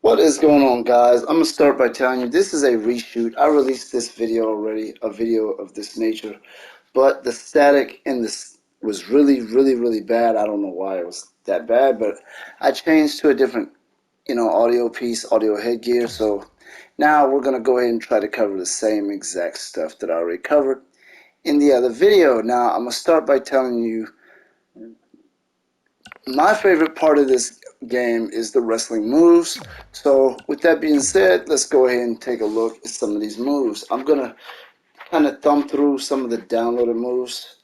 What is going on, guys? I'm gonna start by telling you this is a reshoot. I released this video already, a video of this nature, but the static in this was really bad. I don't know why it was that bad, but I changed to a different, audio piece, audio headgear. So now we're gonna go ahead and try to cover the same exact stuff that I already covered in the other video. Now I'm gonna start by telling you my favorite part of this game is the wrestling moves. So with that being said, let's go ahead and take a look at some of these moves. I'm going to kind of thumb through some of the downloaded moves,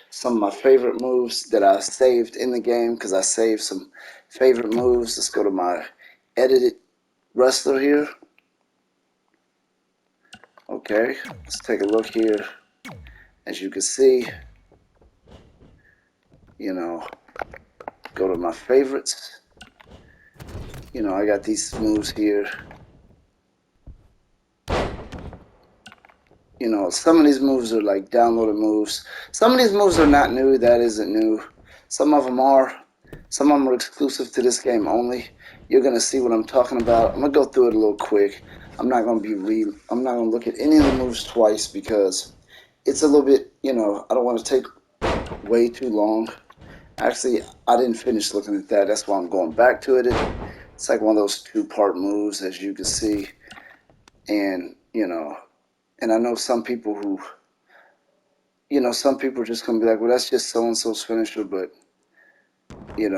some of my favorite moves that I saved in the game because I saved some favorite moves. Let's go to my edited wrestler here. Okay, let's take a look here. As you can see, go to my favorites. I got these moves here. Some of these moves are like downloaded moves. Some of these moves are not new. That isn't new. Some of them are. Some of them are exclusive to this game only. You're gonna see what I'm talking about. I'm gonna go through it a little quick. I'm not gonna look at any of the moves twice because it's a little bit, I don't want to take way too long. Actually, I didn't finish looking at that. That's why I'm going back to it. It's like one of those two-part moves, as you can see. And, and I know some people who, some people are just going to be like, well, that's just so-and-so's finisher, but, I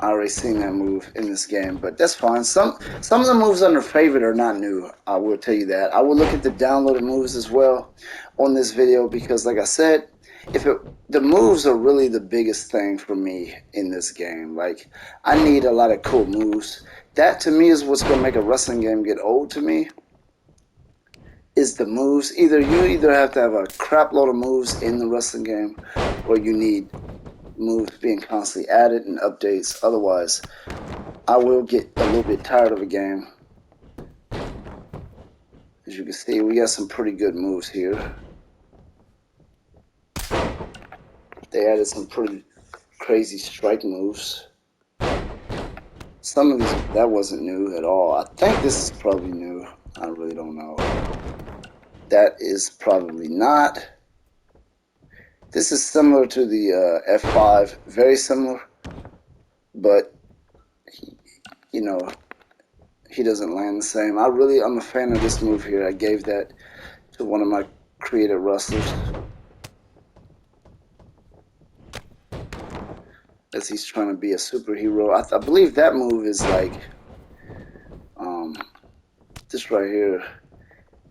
already seen that move in this game, but that's fine. Some of the moves under favorite are not new. I will tell you that. I will look at the downloaded moves as well on this video because, like I said, the moves are really the biggest thing for me in this game. Like, I need a lot of cool moves. That, to me, is what's going to make a wrestling game get old to me. Is the moves. You either have to have a crap load of moves in the wrestling game, or you need moves being constantly added and updates. Otherwise, I will get a little bit tired of a game. As you can see, we got some pretty good moves here. They added some pretty crazy strike moves. Some of these, that wasn't new at all. I think this is probably new. I really don't know. That is probably not. This is similar to the F5, very similar, but he doesn't land the same. I'm a fan of this move here. I gave that to one of my creative wrestlers, as he's trying to be a superhero. I believe that move is like, this right here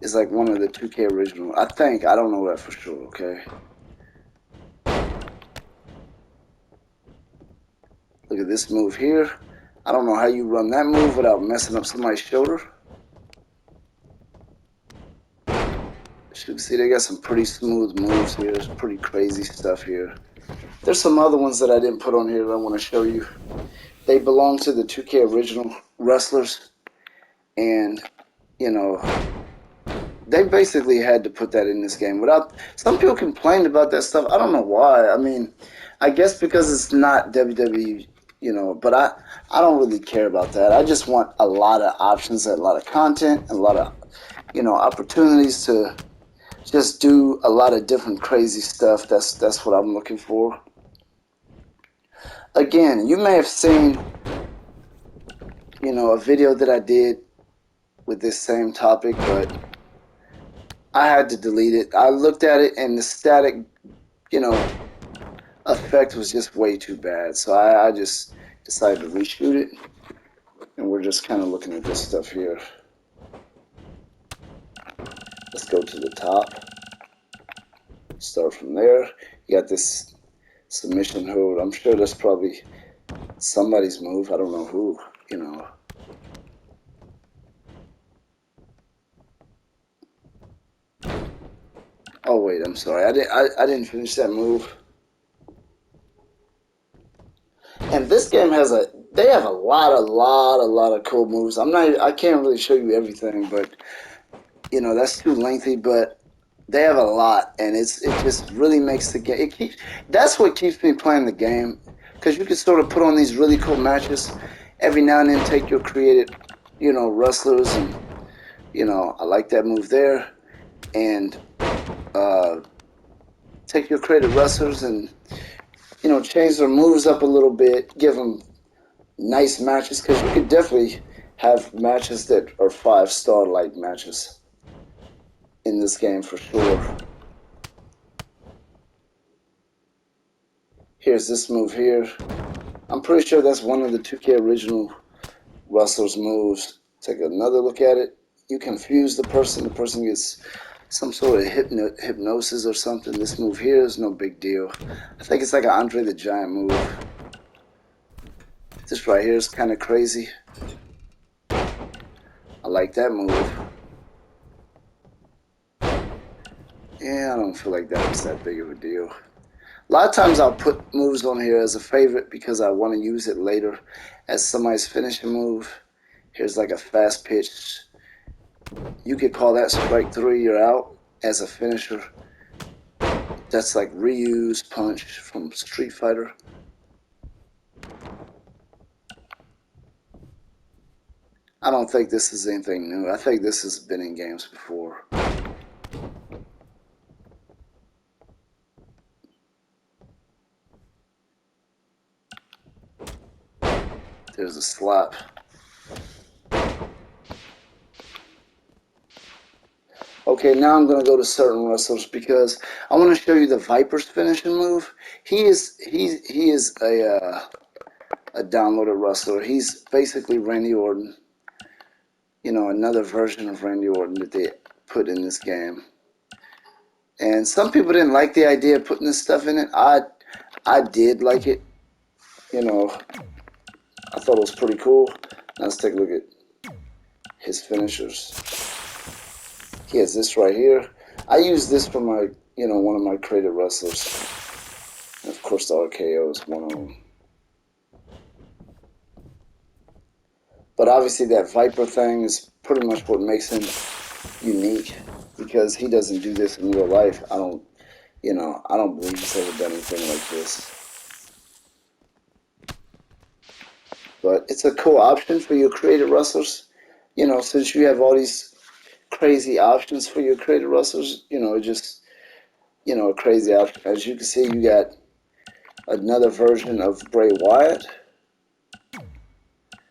is like one of the 2K original. I think. I don't know that for sure, okay? Look at this move here. I don't know how you run that move without messing up somebody's shoulder. As you can see, they got some pretty smooth moves here. There's pretty crazy stuff here. There's some other ones that I didn't put on here that I want to show you. They belong to the 2K original wrestlers. And, they basically had to put that in this game. Some people complained about that stuff. I don't know why. I mean, I guess because it's not WWE, but I don't really care about that. I just want a lot of options, a lot of content, a lot of, opportunities to just do a lot of different crazy stuff. That's what I'm looking for. Again, you may have seen, a video that I did with this same topic, but I had to delete it. I looked at it and the static, effect was just way too bad. So I just decided to reshoot it. And we're just kind of looking at this stuff here. Let's go to the top. Start from there. You got this submission hold. I'm sure that's probably somebody's move. I don't know who, Oh wait, I'm sorry. I didn't finish that move. And this game they have a lot of cool moves. I can't really show you everything, but that's too lengthy, but they have a lot, and it just really makes the game. That's what keeps me playing the game, because you can sort of put on these really cool matches every now and then. Take your created wrestlers, and I like that move there. And take your created wrestlers and change their moves up a little bit, give them nice matches, because you could definitely have matches that are 5-star like matches in this game for sure. Here's this move here. I'm pretty sure that's one of the 2K original wrestlers' moves. Take another look at it. You confuse the person gets some sort of hypnosis or something. This move here is no big deal. I think it's like an Andre the Giant move. This right here is kind of crazy. I like that move. Yeah, I don't feel like that was that big of a deal. A lot of times I'll put moves on here as a favorite because I want to use it later as somebody's finishing move. Here's like a fast pitch. You could call that strike 3, you're out as a finisher. That's like reuse punch from Street Fighter. I don't think this is anything new. I think this has been in games before. There's a slap. Okay, now I'm going to go to certain wrestlers because I want to show you the Viper's finishing move. He is a downloaded wrestler. He's basically Randy Orton. Another version of Randy Orton that they put in this game. And some people didn't like the idea of putting this stuff in it. I did like it. I thought it was pretty cool. Now let's take a look at his finishers. He has this right here. I use this for my, one of my created wrestlers. And of course, the RKO is one of them. But obviously, that Viper thing is pretty much what makes him unique because he doesn't do this in real life. I don't believe he's ever done anything like this. But it's a cool option for your created wrestlers. Since you have all these crazy options for your created wrestlers, just, a crazy option. As you can see, you got another version of Bray Wyatt.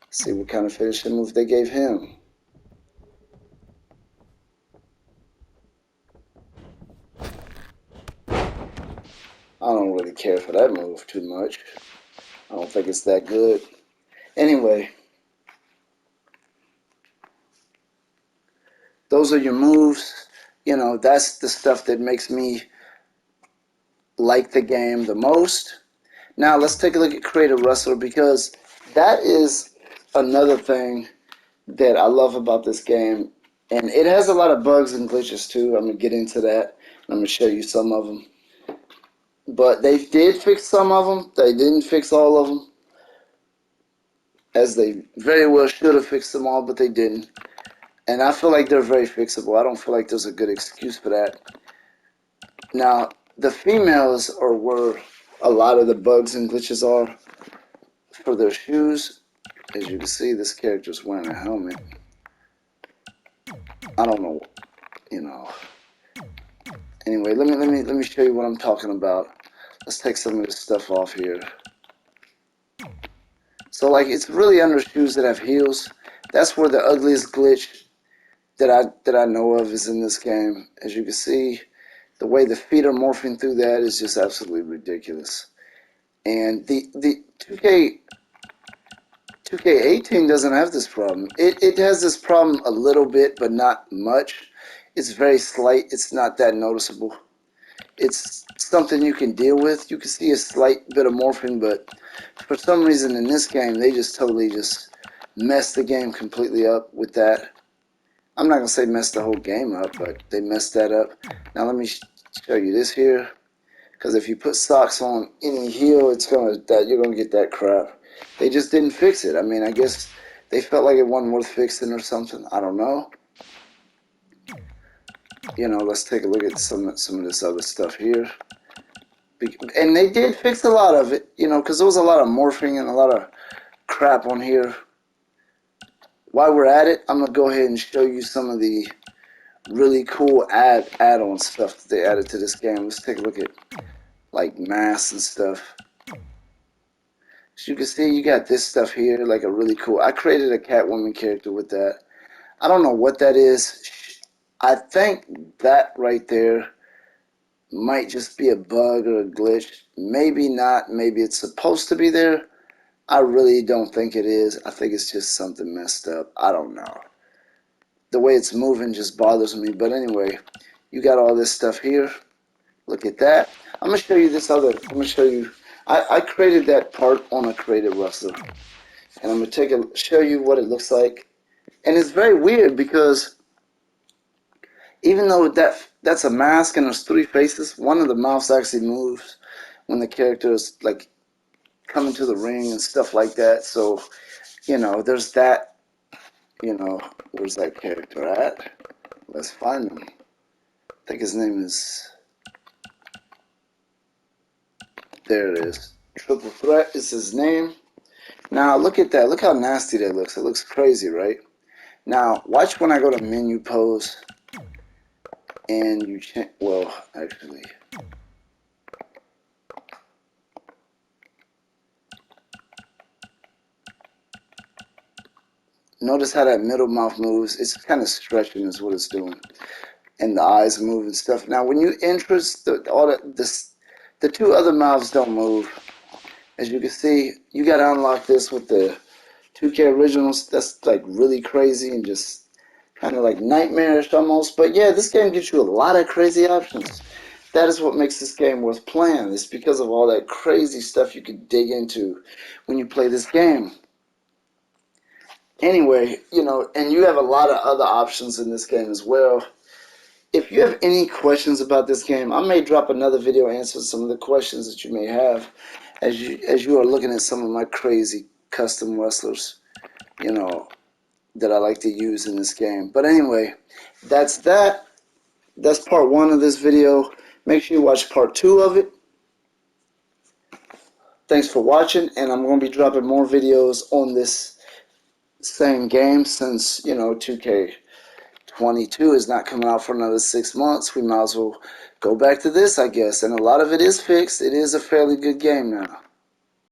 See what kind of finishing move they gave him. I don't really care for that move too much. I don't think it's that good. Anyway, those are your moves. That's the stuff that makes me like the game the most. Now let's take a look at Create a Wrestler because that is another thing that I love about this game. And it has a lot of bugs and glitches too. I'm going to get into that. I'm going to show you some of them. But they did fix some of them. They didn't fix all of them. As they very well should have fixed them all, but they didn't. And I feel like they're very fixable. I don't feel like there's a good excuse for that. Now, the females are where a lot of the bugs and glitches are for their shoes. As you can see, this character's wearing a helmet. I don't know, Anyway, let me show you what I'm talking about. Let's take some of this stuff off here. So it's really under shoes that have heels. That's where the ugliest glitch that I know of is in this game. As you can see, the way the feet are morphing through that is just absolutely ridiculous. And the 2K18 doesn't have this problem. It has this problem a little bit, but not much. It's very slight. It's not that noticeable. It's something you can deal with. You can see a slight bit of morphing, but for some reason in this game, they just totally messed the game completely up with that. I'm not going to say messed the whole game up, but they messed that up. Now let me show you this here. Because if you put socks on any heel, you're going to get that crap. They just didn't fix it. I mean, I guess they felt like it wasn't worth fixing or something. I don't know. Let's take a look at some of this other stuff here. And they did fix a lot of it, because there was a lot of morphing and a lot of crap on here. while we're at it, I'm going to go ahead and show you some of the really cool add-on stuff that they added to this game. Let's take a look at like masks and stuff. As you can see, you got this stuff here, like a really cool. I created a Catwoman character with that. I don't know what that is. I think that right there might just be a bug or a glitch. Maybe not. Maybe it's supposed to be there. I really don't think it is. I think it's just something messed up. I don't know. The way it's moving just bothers me. But anyway, you got all this stuff here. Look at that. I'm going to show you this other. I'm going to show you. I created that part on a created wrestler. And I'm going to show you what it looks like. And it's very weird because even though that's a mask and there's three faces, one of the mouths actually moves when the character is like coming to the ring and stuff like that. So, you know, there's that. You know, where's that character at? Let's find him. I think his name is... There it is. Triple Threat is his name. Now, look at that. Look how nasty that looks. It looks crazy, right? Now, watch when I go to menu pose and you change... Well, actually... Notice how that middle mouth moves. It's kind of stretching is what it's doing. And the eyes move and stuff. Now, when you interest, the two other mouths don't move. As you can see, you got to unlock this with the 2K originals. That's like really crazy and just kind of like nightmarish almost. But yeah, this game gives you a lot of crazy options. That is what makes this game worth playing. It's because of all that crazy stuff you could dig into when you play this game. Anyway, you know, and you have a lot of other options in this game as well. If you have any questions about this game, I may drop another video answering some of the questions that you may have as you are looking at some of my crazy custom wrestlers, you know, that I like to use in this game. But anyway, that's that. That's part one of this video. Make sure you watch part two of it. Thanks for watching, and I'm going to be dropping more videos on this same game since, you know, 2K22 is not coming out for another 6 months. We might as well go back to this, I guess. And a lot of it is fixed. It is a fairly good game now.